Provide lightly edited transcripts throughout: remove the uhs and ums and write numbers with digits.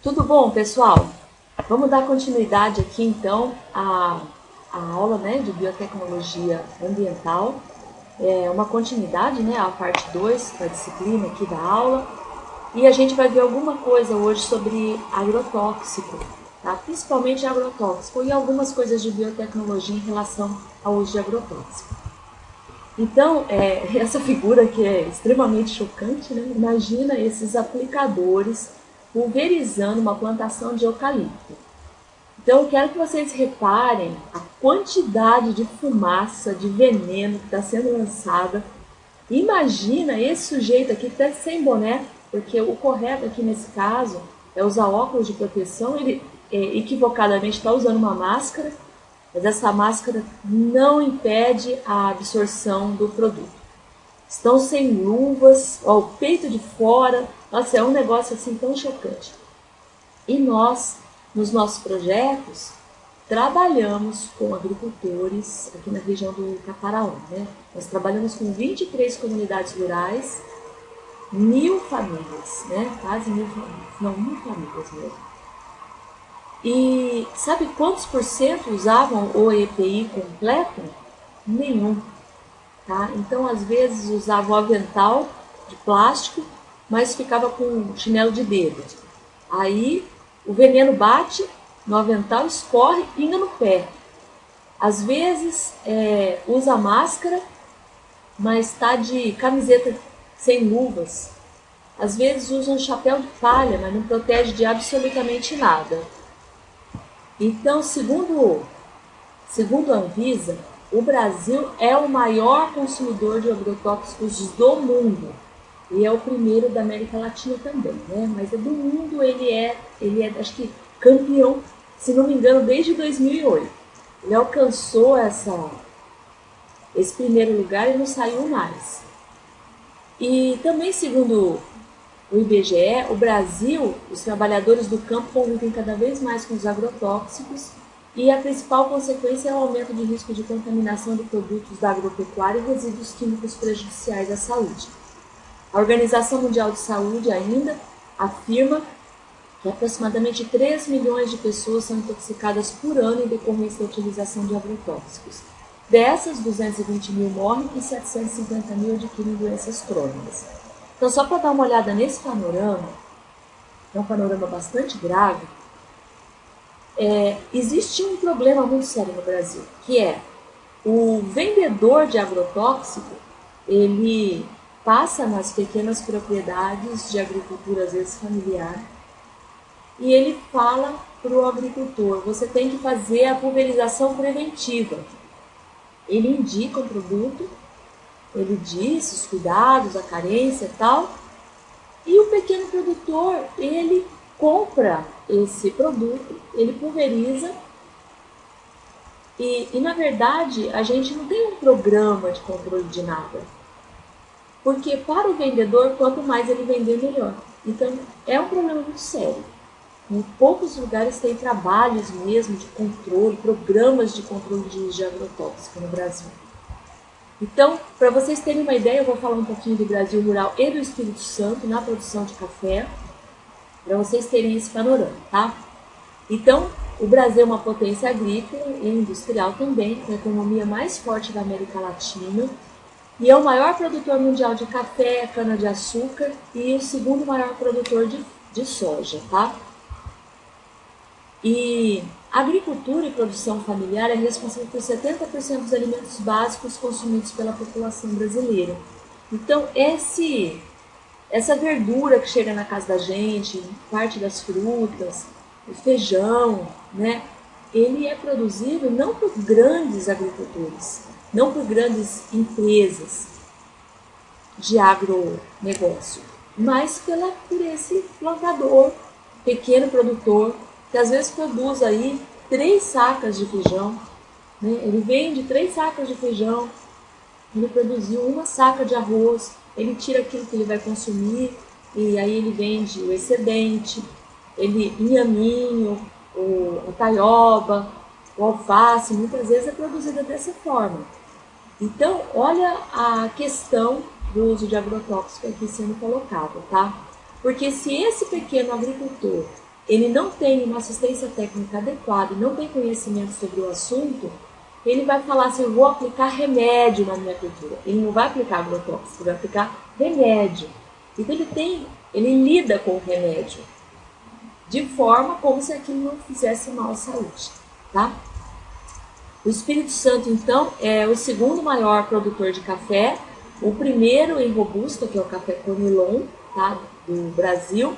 Tudo bom, pessoal? Vamos dar continuidade aqui então à aula, né, de biotecnologia ambiental. É uma continuidade, né, a parte 2 da disciplina aqui da aula. E a gente vai ver alguma coisa hoje sobre agrotóxico, tá? Principalmente agrotóxico e algumas coisas de biotecnologia em relação ao uso de agrotóxico. Então, essa figura que é extremamente chocante, né? Imagina esses aplicadores pulverizando uma plantação de eucalipto. Então, eu quero que vocês reparem a quantidade de fumaça, de veneno que está sendo lançada. Imagina esse sujeito aqui até sem boné, porque o correto aqui nesse caso é usar óculos de proteção. Ele equivocadamente está usando uma máscara, mas essa máscara não impede a absorção do produto. Estão sem luvas, ó, o peito de fora. Nossa, é um negócio assim tão chocante. E nós, nos nossos projetos, trabalhamos com agricultores aqui na região do Caparaó, né? Nós trabalhamos com 23 comunidades rurais, 1.000 famílias, né? Quase 1.000 famílias, não, 1.000 famílias mesmo. E sabe quantos por cento usavam o EPI completo? Nenhum. Tá? Então, às vezes, usava o avental de plástico, mas ficava com chinelo de dedo. Aí, o veneno bate no avental, escorre, pinga no pé. Às vezes, usa máscara, mas está de camiseta sem luvas. Às vezes, usa um chapéu de palha, mas não protege de absolutamente nada. Então, segundo a Anvisa, o Brasil é o maior consumidor de agrotóxicos do mundo. E é o primeiro da América Latina também, né? Mas do mundo ele é, acho que, campeão, se não me engano, desde 2008. Ele alcançou esse primeiro lugar e não saiu mais. E também, segundo o IBGE, o Brasil, os trabalhadores do campo convivem cada vez mais com os agrotóxicos e a principal consequência é o aumento de risco de contaminação de produtos da agropecuária e resíduos químicos prejudiciais à saúde. A Organização Mundial de Saúde ainda afirma que aproximadamente 3 milhões de pessoas são intoxicadas por ano em decorrência da utilização de agrotóxicos. Dessas, 220 mil morrem e 750 mil adquirem doenças crônicas. Então, só para dar uma olhada nesse panorama, é um panorama bastante grave, existe um problema muito sério no Brasil, que é o vendedor de agrotóxico, ele passa nas pequenas propriedades de agricultura, às vezes familiar, e ele fala para o agricultor, você tem que fazer a pulverização preventiva. Ele indica um produto, ele diz os cuidados, a carência e tal, e o pequeno produtor, ele compra esse produto, ele pulveriza, e na verdade a gente não tem um programa de controle de nada, porque para o vendedor, quanto mais ele vender, melhor. Então é um problema muito sério. Em poucos lugares tem trabalhos mesmo de controle, programas de controle de uso de agrotóxico no Brasil. Então, para vocês terem uma ideia, eu vou falar um pouquinho do Brasil rural e do Espírito Santo na produção de café, para vocês terem esse panorama, tá? Então, o Brasil é uma potência agrícola e industrial também, com a economia mais forte da América Latina, e é o maior produtor mundial de café, cana-de-açúcar e o segundo maior produtor de soja, tá? E a agricultura e produção familiar é responsável por 70% dos alimentos básicos consumidos pela população brasileira. Então, essa verdura que chega na casa da gente, parte das frutas, o feijão, né? Ele é produzido não por grandes agricultores, não por grandes empresas de agronegócio, mas por esse plantador, pequeno produtor, que às vezes produz aí 3 sacas de feijão, né? Ele vende 3 sacas de feijão, ele produziu 1 saca de arroz, ele tira aquilo que ele vai consumir e aí ele vende o excedente, inhaminho, a taioba, o alface, muitas vezes é produzida dessa forma. Então, olha a questão do uso de agrotóxico aqui sendo colocado, tá? Porque se esse pequeno agricultor ele não tem uma assistência técnica adequada, não tem conhecimento sobre o assunto, ele vai falar assim, eu vou aplicar remédio na minha cultura. Ele não vai aplicar agrotóxico, ele vai aplicar remédio. Então ele lida com o remédio de forma como se aquilo não fizesse mal à saúde, tá? O Espírito Santo, então, é o segundo maior produtor de café, o primeiro em robusta, que é o café Conilon, tá, do Brasil.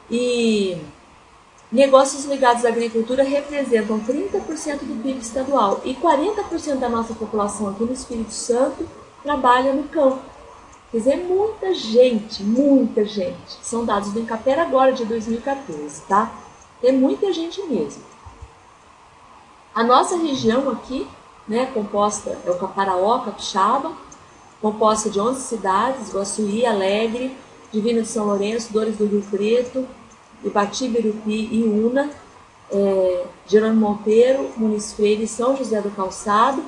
E negócios ligados à agricultura representam 30% do PIB estadual e 40% da nossa população aqui no Espírito Santo trabalha no campo. Quer dizer, muita gente. São dados do Incapera agora de 2014, tá? É muita gente mesmo. A nossa região aqui, né, composta, é o Caparaó, Capixaba, composta de 11 cidades, Guaçuí, Alegre, Divino de São Lourenço, Dores do Rio Preto, Ibati, Birupi e Una, Jerônimo Monteiro, Muniz Freire e São José do Calçado.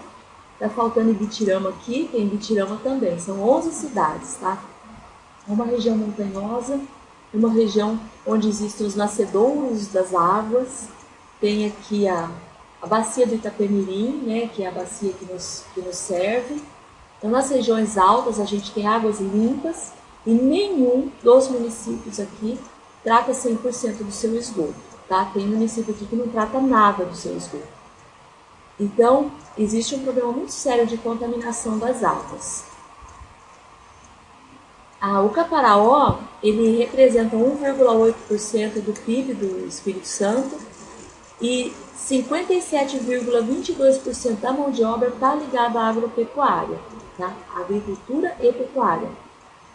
Está faltando Ibitirama aqui, tem Ibitirama também, são 11 cidades, tá? É uma região montanhosa, uma região onde existem os nascedouros das águas, tem aqui a bacia do Itapemirim, né, que é a bacia que nos serve. Então, nas regiões altas, a gente tem águas limpas e nenhum dos municípios aqui trata 100% do seu esgoto, tá? Tem município aqui que não trata nada do seu esgoto. Então, existe um problema muito sério de contaminação das águas. O Caparaó, ele representa 1,8% do PIB do Espírito Santo e 57,22% da mão de obra está ligada à agropecuária, tá? Agricultura e pecuária.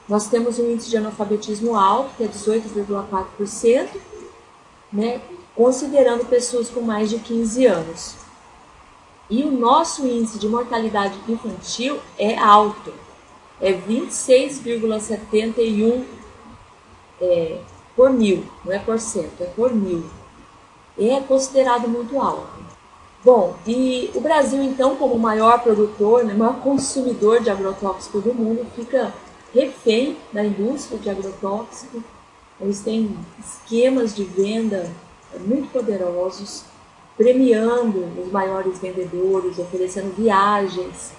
Nós temos um índice de analfabetismo alto, que é 18,4%, né, considerando pessoas com mais de 15 anos. E o nosso índice de mortalidade infantil é alto, é 26,71 por mil, não é por cento, é por mil. É considerado muito alto. Bom, e o Brasil, então, como o maior produtor, né, maior consumidor de agrotóxico do mundo, fica refém da indústria de agrotóxico. Eles têm esquemas de venda muito poderosos, premiando os maiores vendedores, oferecendo viagens.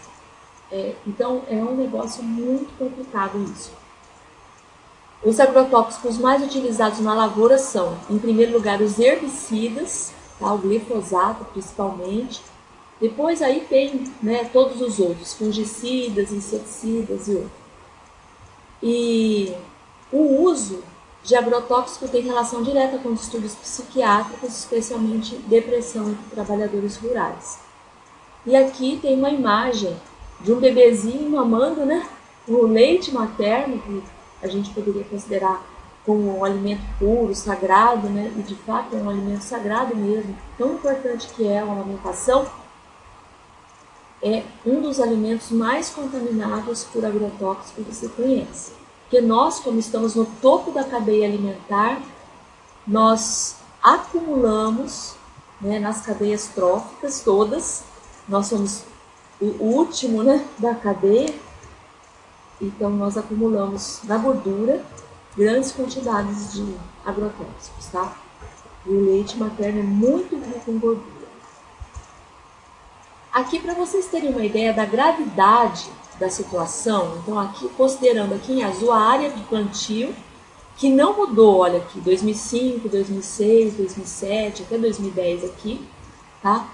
Então, é um negócio muito complicado isso. Os agrotóxicos mais utilizados na lavoura são, em primeiro lugar, os herbicidas, tá? O glifosato principalmente. Depois aí tem, né, todos os outros, fungicidas, inseticidas e outros. E o uso de agrotóxico tem relação direta com distúrbios psiquiátricos, especialmente depressão entre trabalhadores rurais. E aqui tem uma imagem de um bebezinho mamando, né, o leite materno, que a gente poderia considerar como um alimento puro, sagrado, né, e de fato é um alimento sagrado mesmo, tão importante que é a alimentação, é um dos alimentos mais contaminados por agrotóxicos que você conhece. Porque nós, como estamos no topo da cadeia alimentar, nós acumulamos, né, nas cadeias tróficas todas, nós somos o último, né, da cadeia, então nós acumulamos na gordura grandes quantidades de agrotóxicos, tá? E o leite materno é muito rico em gordura. Aqui, para vocês terem uma ideia da gravidade da situação, então aqui, considerando aqui em azul a área de plantio, que não mudou, olha aqui, 2005, 2006, 2007, até 2010 aqui, tá?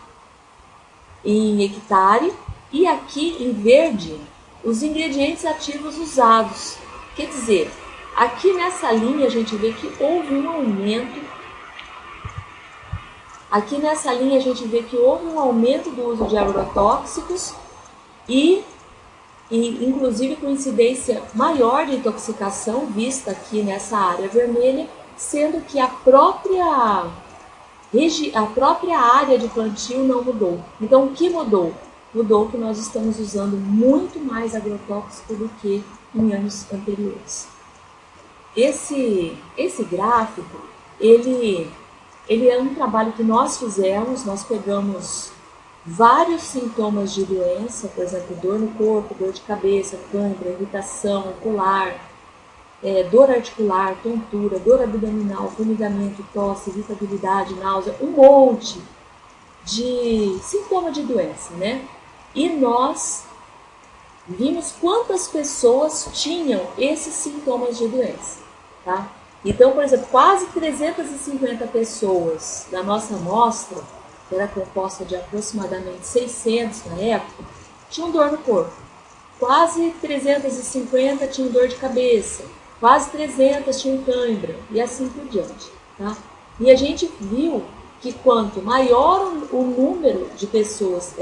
Em hectare, e aqui em verde, os ingredientes ativos usados. Quer dizer, aqui nessa linha a gente vê que houve um aumento. Aqui nessa linha a gente vê que houve um aumento do uso de agrotóxicos e inclusive com incidência maior de intoxicação vista aqui nessa área vermelha, sendo que a própria área de plantio não mudou. Então, o que mudou? Mudou que nós estamos usando muito mais agrotóxico do que em anos anteriores. Esse gráfico, ele é um trabalho que nós fizemos, nós pegamos vários sintomas de doença, por exemplo, dor no corpo, dor de cabeça, cãibra, irritação ocular, dor articular, tontura, dor abdominal, formigamento, tosse, irritabilidade, náusea, um monte de sintoma de doença, né? E nós vimos quantas pessoas tinham esses sintomas de doença, tá? Então, por exemplo, quase 350 pessoas da nossa amostra, que era composta de aproximadamente 600 na época, tinham dor no corpo. Quase 350 tinham dor de cabeça, quase 300 tinham cãibra e assim por diante, tá? E a gente viu que quanto maior o número de pessoas,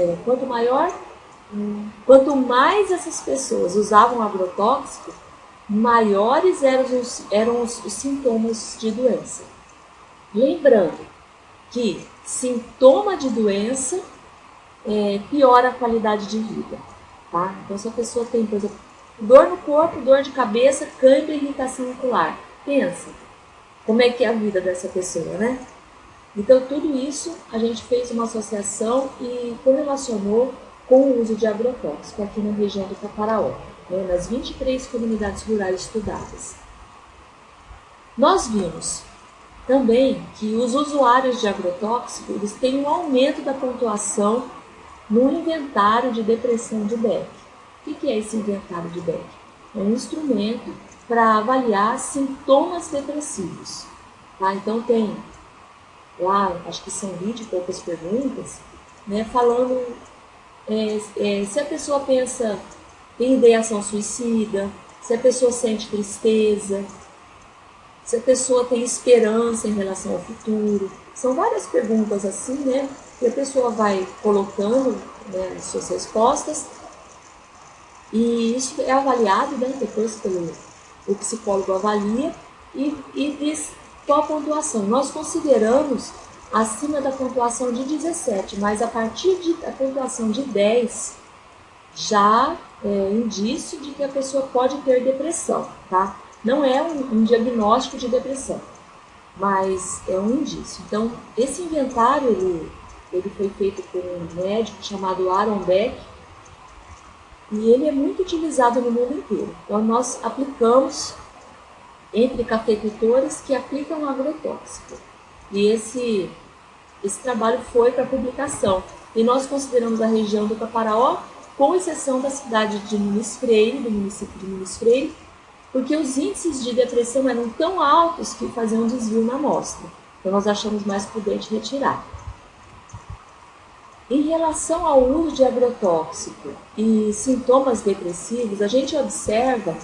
quanto mais essas pessoas usavam agrotóxico, maiores eram os sintomas de doença. Lembrando que sintoma de doença piora a qualidade de vida. Tá? Então, se a pessoa tem, por exemplo, dor no corpo, dor de cabeça, cãibra e irritação ocular, pensa como é que é a vida dessa pessoa, né? Então, tudo isso a gente fez uma associação e correlacionou com o uso de agrotóxico aqui na região do Caparaó, né, nas 23 comunidades rurais estudadas. Nós vimos também que os usuários de agrotóxico eles têm um aumento da pontuação no inventário de depressão de Beck. O que é esse inventário de Beck? É um instrumento para avaliar sintomas depressivos. Tá? Então tem lá, acho que são 20 e poucas perguntas, né, falando se a pessoa pensa em ideação suicida, se a pessoa sente tristeza, se a pessoa tem esperança em relação ao futuro. São várias perguntas assim, né? E a pessoa vai colocando, né, as suas respostas. E isso é avaliado, né, depois o psicólogo avalia e diz qual a pontuação. Nós consideramos acima da pontuação de 17, mas a partir da pontuação de 10 já é indício de que a pessoa pode ter depressão, tá? Não é um diagnóstico de depressão, mas é um indício. Então, esse inventário ele foi feito por um médico chamado Aaron Beck e ele é muito utilizado no mundo inteiro. Então, nós aplicamos entre cafeicultores que aplicam agrotóxico. E esse trabalho foi para publicação. E nós consideramos a região do Caparaó, com exceção da cidade de Muniz Freire, do município de Muniz Freire, porque os índices de depressão eram tão altos que faziam desvio na amostra. Então nós achamos mais prudente retirar. Em relação ao uso de agrotóxico e sintomas depressivos, a gente observa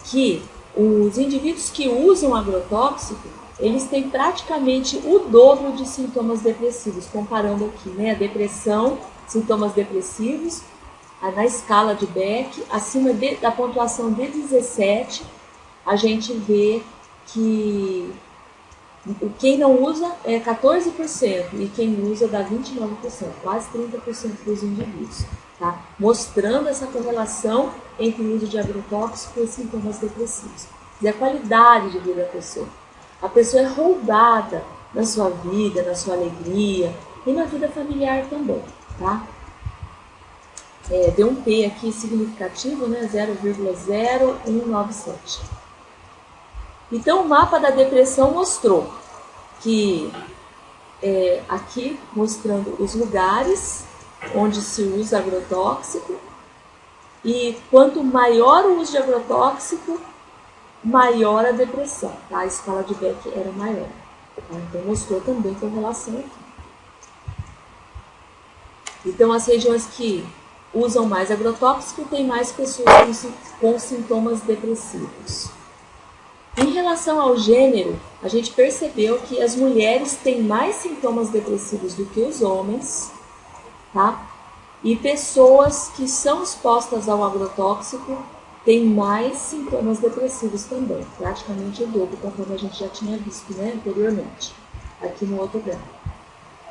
que os indivíduos que usam agrotóxico, eles têm praticamente o dobro de sintomas depressivos, comparando aqui, né, a depressão, sintomas depressivos, na escala de Beck, acima da pontuação de 17, a gente vê que quem não usa é 14% e quem usa dá 29%, quase 30% dos indivíduos, tá? Mostrando essa correlação entre o uso de agrotóxico e sintomas depressivos. E a qualidade de vida da pessoa. A pessoa é roubada na sua vida, na sua alegria e na vida familiar também, tá? Deu um P aqui significativo, né? 0,0197. Então, o mapa da depressão mostrou que, aqui, mostrando os lugares onde se usa agrotóxico, e quanto maior o uso de agrotóxico, maior a depressão. Tá? A escala de Beck era maior. Tá? Então, mostrou também com relação aqui. Então, as regiões que usam mais agrotóxico têm mais pessoas com sintomas depressivos. Em relação ao gênero, a gente percebeu que as mulheres têm mais sintomas depressivos do que os homens, tá? E pessoas que são expostas ao agrotóxico têm mais sintomas depressivos também, praticamente o dobro, conforme a gente já tinha visto, né, anteriormente, aqui no outro gráfico.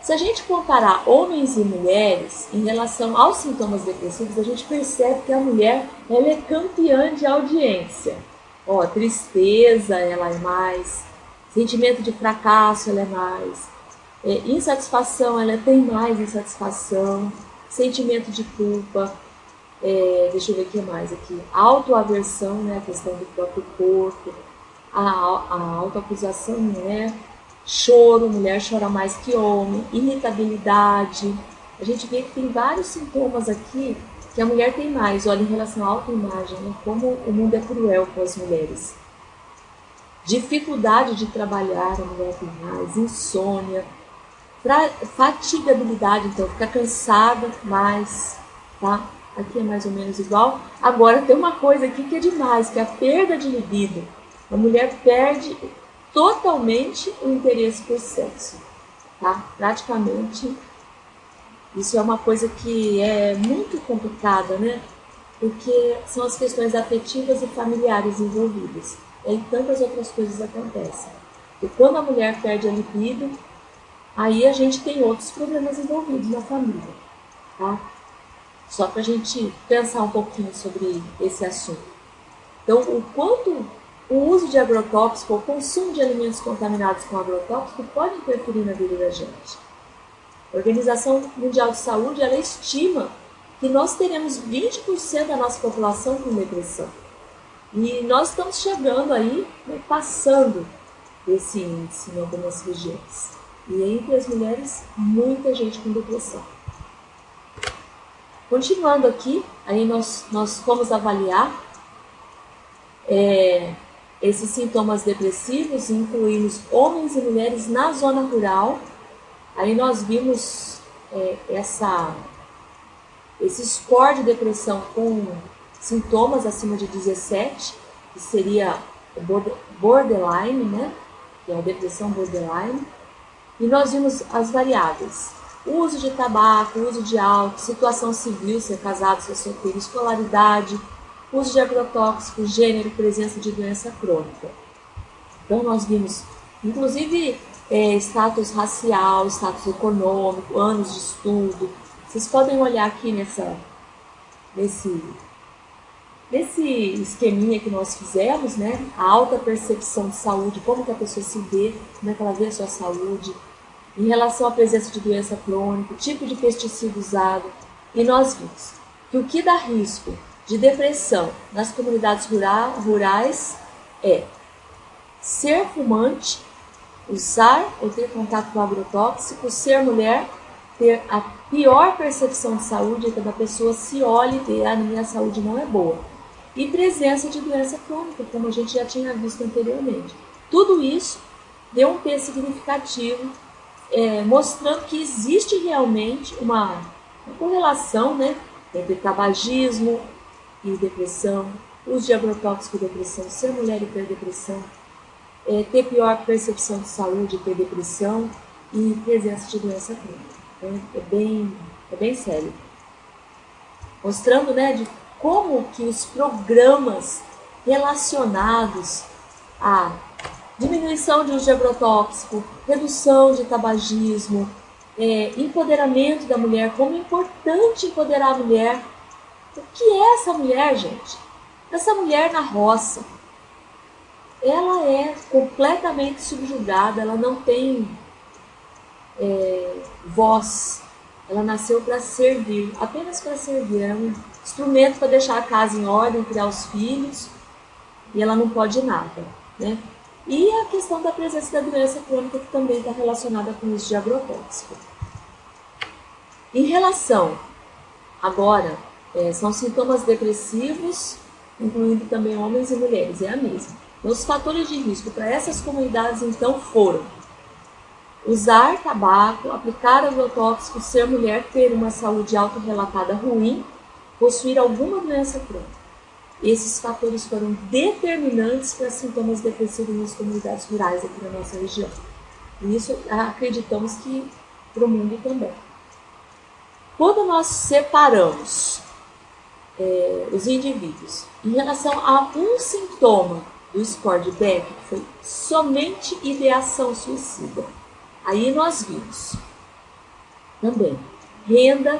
Se a gente comparar homens e mulheres em relação aos sintomas depressivos, a gente percebe que a mulher ela é campeã de audiência. Ó, tristeza, ela é mais, sentimento de fracasso, ela é mais, insatisfação, ela tem mais insatisfação, sentimento de culpa, deixa eu ver o que mais aqui, autoaversão, né, a questão do próprio corpo, a autoacusação em mulher, choro, mulher chora mais que homem, irritabilidade. A gente vê que tem vários sintomas aqui que a mulher tem mais. Olha, em relação à autoimagem, né? Como o mundo é cruel com as mulheres. Dificuldade de trabalhar, a mulher tem mais, insônia, fatigabilidade, então fica cansada mais, tá? Aqui é mais ou menos igual. Agora tem uma coisa aqui que é demais, que é a perda de libido. A mulher perde totalmente o interesse por sexo, tá? Praticamente, isso é uma coisa que é muito complicada, né? Porque são as questões afetivas e familiares envolvidas. E tantas outras coisas acontecem. E quando a mulher perde a libido, aí a gente tem outros problemas envolvidos na família, tá? Só para a gente pensar um pouquinho sobre esse assunto. Então, o quanto o uso de agrotóxico, o consumo de alimentos contaminados com agrotóxico pode interferir na vida da gente. A Organização Mundial de Saúde, ela estima que nós teremos 20% da nossa população com depressão. E nós estamos chegando aí, né, passando desse índice em algumas regiões. E entre as mulheres, muita gente com depressão. Continuando aqui, aí nós fomos avaliar esses sintomas depressivos, incluímos homens e mulheres na zona rural. Aí nós vimos esse score de depressão com sintomas acima de 17, que seria borderline, né? Que é a depressão borderline. E nós vimos as variáveis: o uso de tabaco, o uso de álcool, situação civil, se é casado, se é solteiro, escolaridade, uso de agrotóxico, gênero, presença de doença crônica. Então nós vimos, inclusive, status racial, status econômico, anos de estudo. Vocês podem olhar aqui nesse esqueminha que nós fizemos, né? A alta percepção de saúde, como que a pessoa se vê, como é que ela vê a sua saúde, em relação à presença de doença crônica, tipo de pesticida usado. E nós vimos que o que dá risco de depressão nas comunidades rurais é ser fumante, usar ou ter contato com agrotóxico, ser mulher, ter a pior percepção de saúde, quando a pessoa se olha e vê, a minha saúde não é boa. E presença de doença crônica, como a gente já tinha visto anteriormente. Tudo isso deu um peso significativo, mostrando que existe realmente uma correlação, né, entre tabagismo e depressão, uso de agrotóxico e depressão, ser mulher e ter depressão, ter pior percepção de saúde e ter depressão, e presença de doença crônica. É bem sério. Mostrando, né, de como que os programas relacionados à diminuição de uso de agrotóxico, redução de tabagismo, empoderamento da mulher, como é importante empoderar a mulher. O que é essa mulher, gente? Essa mulher na roça, ela é completamente subjugada, ela não tem voz, ela nasceu para servir, apenas para servir, é um instrumento para deixar a casa em ordem, criar os filhos, e ela não pode nada, né? E a questão da presença da doença crônica, que também está relacionada com o uso de agrotóxico. Em relação, agora, são sintomas depressivos, incluindo também homens e mulheres, é a mesma. Os fatores de risco para essas comunidades, então, foram usar tabaco, aplicar agrotóxico, ser mulher, ter uma saúde autorrelatada ruim, possuir alguma doença crônica. Esses fatores foram determinantes para sintomas depressivos nas comunidades rurais aqui na nossa região. E isso acreditamos que para o mundo também. Quando nós separamos os indivíduos em relação a um sintoma do score de Beck, que foi somente ideação suicida, aí nós vimos também renda,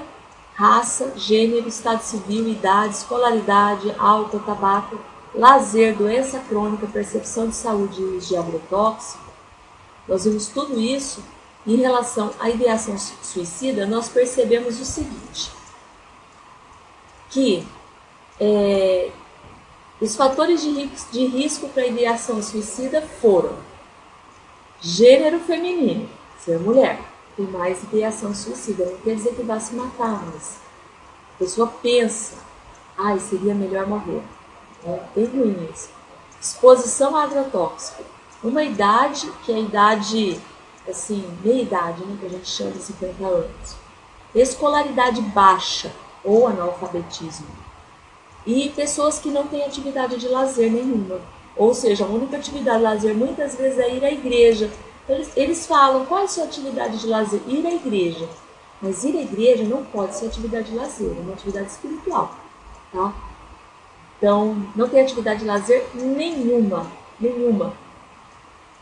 raça, gênero, estado civil, idade, escolaridade, álcool, tabaco, lazer, doença crônica, percepção de saúde e uso de agrotóxico. Nós vimos tudo isso. Em relação à ideação suicida, nós percebemos o seguinte, que Os fatores de risco para ideação suicida foram gênero feminino, ser mulher, tem mais ideação suicida. Não quer dizer que vai se matar, mas a pessoa pensa, seria melhor morrer. É bem ruim isso. Exposição a agrotóxico. Uma idade, que é a idade, assim, meia idade, né, que a gente chama de 50 anos. Escolaridade baixa ou analfabetismo. E pessoas que não têm atividade de lazer nenhuma. Ou seja, a única atividade de lazer muitas vezes é ir à igreja. Eles falam, qual é a sua atividade de lazer? Ir à igreja. Mas ir à igreja não pode ser atividade de lazer, é uma atividade espiritual. Tá? Então, não tem atividade de lazer nenhuma.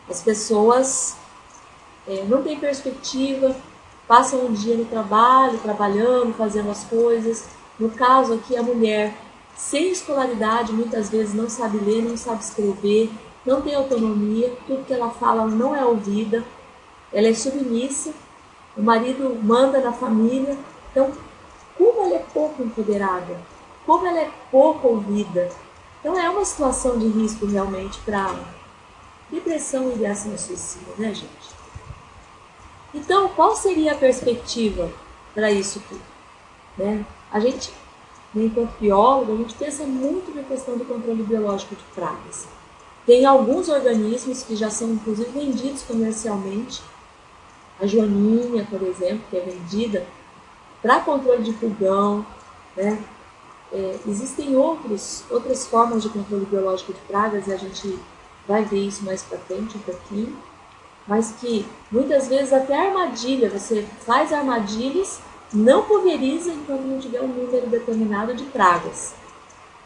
As pessoas não têm perspectiva, passam um dia no trabalho, trabalhando, fazendo as coisas. No caso aqui, a mulher sem escolaridade, muitas vezes não sabe ler, não sabe escrever, não tem autonomia, tudo que ela fala não é ouvida, ela é submissa, o marido manda na família. Então, como ela é pouco empoderada, como ela é pouco ouvida. Então, é uma situação de risco realmente para depressão e ideação suicida, né, gente? Então, qual seria a perspectiva para isso tudo? Né? A gente, enquanto biólogo, a gente pensa muito na questão do controle biológico de pragas. Tem alguns organismos que já são, inclusive, vendidos comercialmente. A joaninha, por exemplo, que é vendida para controle de pulgão, né? Existem outras formas de controle biológico de pragas, e a gente vai ver isso mais para frente um pouquinho, mas que muitas vezes até armadilha, você faz armadilhas, não pulveriza enquanto não tiver um número determinado de pragas.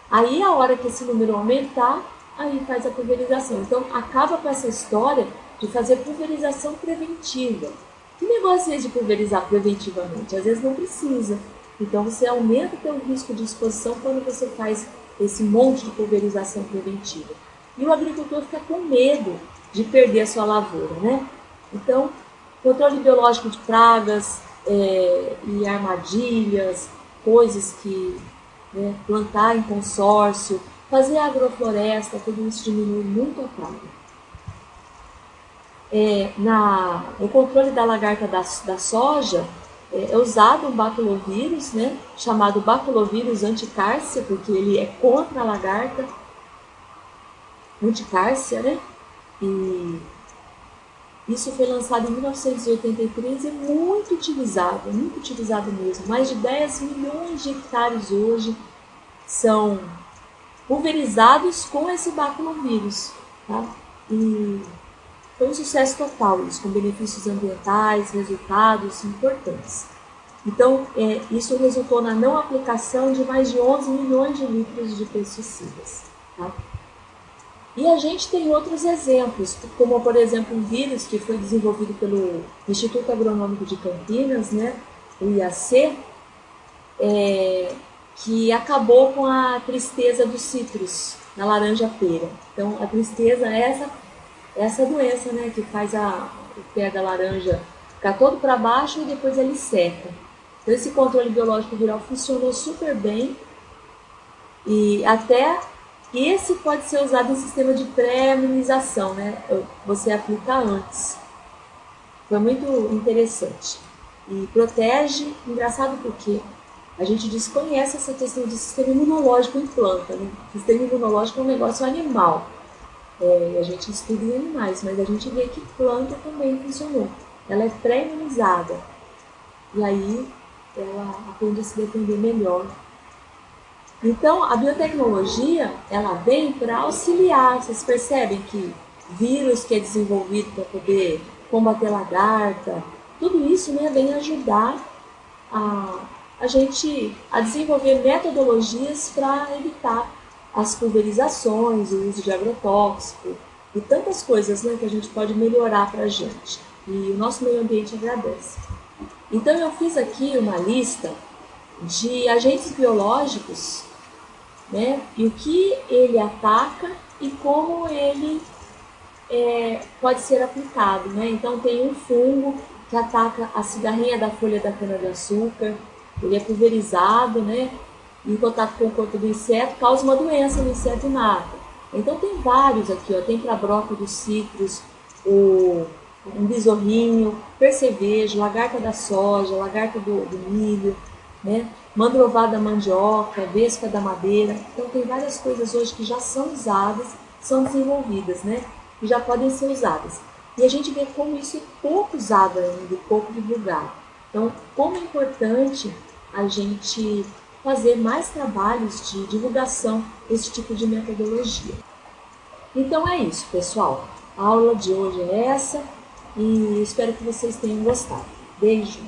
Aí a hora que esse número aumentar, aí faz a pulverização. Então acaba com essa história de fazer pulverização preventiva. Que negócio é esse de pulverizar preventivamente? Às vezes não precisa. Então você aumenta o seu risco de exposição quando você faz esse monte de pulverização preventiva. E o agricultor fica com medo de perder a sua lavoura, né? Então, controle biológico de pragas e armadilhas, coisas que plantar em consórcio, fazer agrofloresta, tudo isso diminui muito a praga. No controle da lagarta da soja, é usado um baculovírus, né, chamado baculovírus anticárcia, porque ele é contra a lagarta anticárcia, né? E isso foi lançado em 1983 e é muito utilizado mesmo. Mais de 10 milhões de hectares hoje são pulverizados com esse baculovírus, tá? E foi um sucesso total isso, com benefícios ambientais, resultados importantes. Então, isso resultou na não aplicação de mais de 11 milhões de litros de pesticidas. Tá? E a gente tem outros exemplos, como, por exemplo, um vírus que foi desenvolvido pelo Instituto Agronômico de Campinas, né, o IAC, que acabou com a tristeza dos citros na laranja-pera. Então, a tristeza é essa doença, né, que faz o pé da laranja ficar todo para baixo e depois ele seca. Então, esse controle biológico viral funcionou super bem e até esse pode ser usado em sistema de pré-imunização, né? Você aplica antes. Foi muito interessante. E protege, engraçado porque a gente desconhece essa questão de sistema imunológico em planta, né? O sistema imunológico é um negócio animal. A gente estuda em animais, mas a gente vê que planta também funcionou. Ela é pré-imunizada. E aí ela aprende a se defender melhor. Então, a biotecnologia, ela vem para auxiliar. Vocês percebem que vírus que é desenvolvido para poder combater lagarta, tudo isso, né, vem ajudar a gente a desenvolver metodologias para evitar as pulverizações, o uso de agrotóxico e tantas coisas, né, que a gente pode melhorar para a gente. E o nosso meio ambiente agradece. Então, eu fiz aqui uma lista de agentes biológicos, né, e o que ele ataca e como ele pode ser aplicado, né? Então tem um fungo que ataca a cigarrinha da folha da cana-de-açúcar, ele é pulverizado, né? em contato com o corpo do inseto, causa uma doença no inseto e mata. Então tem vários aqui, ó, tem para brócolis, citros, um besorrinho, percevejo, lagarta da soja, lagarta do milho, né? Mandrová da mandioca, vespa da madeira. Então tem várias coisas hoje que já são usadas, são desenvolvidas, né? Que já podem ser usadas. E a gente vê como isso é pouco usado ainda, pouco divulgado. Então, como é importante a gente fazer mais trabalhos de divulgação desse tipo de metodologia. Então é isso, pessoal. A aula de hoje é essa e espero que vocês tenham gostado. Beijo!